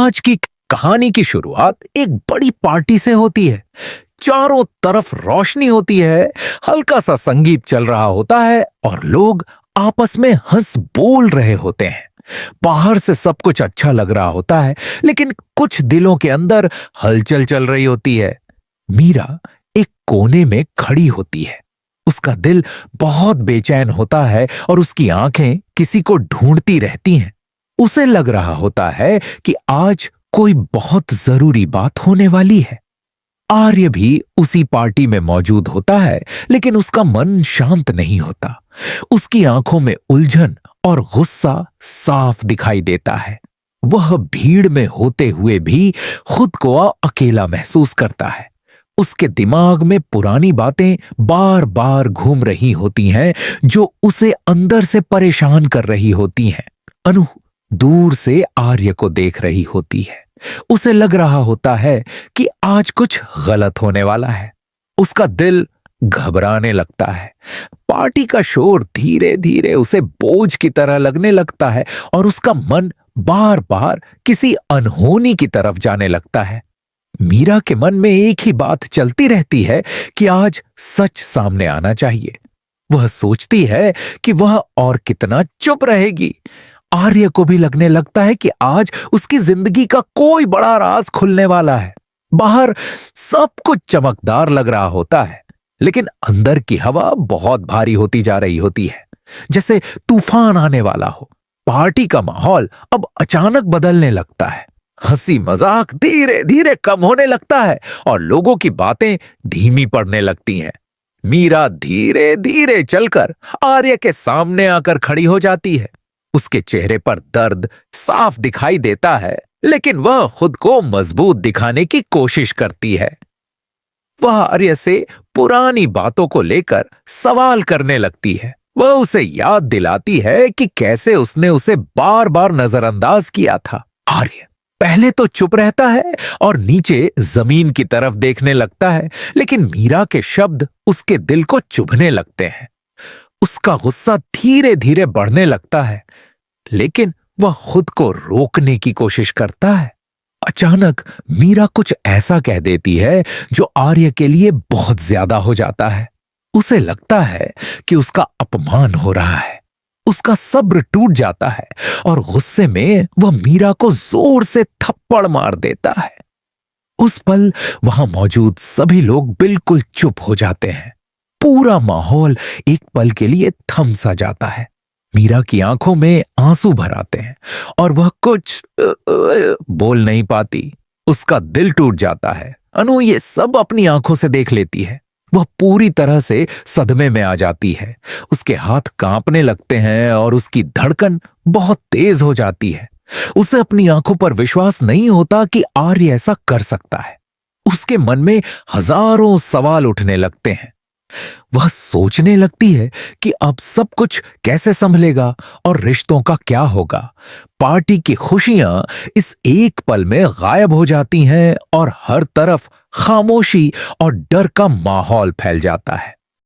आज की कहानी की शुरुआत एक बड़ी पार्टी से होती है। चारों तरफ रोशनी होती है, हल्का सा संगीत चल रहा होता है और लोग आपस में हंस बोल रहे होते हैं। बाहर से सब कुछ अच्छा लग रहा होता है, लेकिन कुछ दिलों के अंदर हलचल चल रही होती है। मीरा एक कोने में खड़ी होती है। उसका दिल बहुत बेचैन होता है और उसकी आंखें किसी को ढूंढती रहती हैं। उसे लग रहा होता है कि आज कोई बहुत जरूरी बात होने वाली है। आर्य भी उसी पार्टी में मौजूद होता है, लेकिन उसका मन शांत नहीं होता। उसकी आंखों में उलझन और गुस्सा साफ दिखाई देता है। वह भीड़ में होते हुए भी खुद को अकेला महसूस करता है। उसके दिमाग में पुरानी बातें बार बार घूम रही होती हैं, जो उसे अंदर से परेशान कर रही होती हैं। अनु दूर से आर्य को देख रही होती है। उसे लग रहा होता है कि आज कुछ गलत होने वाला है। उसका दिल घबराने लगता है। पार्टी का शोर धीरे धीरे उसे बोझ की तरह लगने लगता है और उसका मन बार बार किसी अनहोनी की तरफ जाने लगता है। मीरा के मन में एक ही बात चलती रहती है कि आज सच सामने आना चाहिए। वह सोचती है कि वह और कितना चुप रहेगी। आर्य को भी लगने लगता है कि आज उसकी जिंदगी का कोई बड़ा राज खुलने वाला है। बाहर सब कुछ चमकदार लग रहा होता है, लेकिन अंदर की हवा बहुत भारी होती जा रही होती है, जैसे तूफान आने वाला हो। पार्टी का माहौल अब अचानक बदलने लगता है। हंसी मजाक धीरे धीरे कम होने लगता है और लोगों की बातें धीमी पड़ने लगती हैं। मीरा धीरे धीरे चलकर आर्य के सामने आकर खड़ी हो जाती है। उसके चेहरे पर दर्द साफ दिखाई देता है, लेकिन वह खुद को मजबूत दिखाने की कोशिश करती है। वह आर्य से पुरानी बातों को लेकर सवाल करने लगती है। वह उसे याद दिलाती है कि कैसे उसने उसे बार बार नजरअंदाज किया था। आर्य पहले तो चुप रहता है और नीचे जमीन की तरफ देखने लगता है, लेकिन मीरा के शब्द उसके दिल को चुभने लगते हैं। उसका गुस्सा धीरे धीरे बढ़ने लगता है, लेकिन वह खुद को रोकने की कोशिश करता है। अचानक मीरा कुछ ऐसा कह देती है जो आर्य के लिए बहुत ज्यादा हो जाता है। उसे लगता है कि उसका अपमान हो रहा है। उसका सब्र टूट जाता है और गुस्से में वह मीरा को जोर से थप्पड़ मार देता है। उस पल वहां मौजूद सभी लोग बिल्कुल चुप हो जाते हैं। पूरा माहौल एक पल के लिए थम सा जाता है। मीरा की आंखों में आंसू भर आते हैं और वह कुछ बोल नहीं पाती। उसका दिल टूट जाता है। अनु ये सब अपनी आंखों से देख लेती है। वह पूरी तरह से सदमे में आ जाती है। उसके हाथ कांपने लगते हैं और उसकी धड़कन बहुत तेज हो जाती है। उसे अपनी आंखों पर विश्वास नहीं होता कि आर्य ऐसा कर सकता है। उसके मन में हजारों सवाल उठने लगते हैं। वह सोचने लगती है कि अब सब कुछ कैसे संभलेगा और रिश्तों का क्या होगा। पार्टी की खुशियां इस एक पल में गायब हो जाती हैं और हर तरफ खामोशी और डर का माहौल फैल जाता है।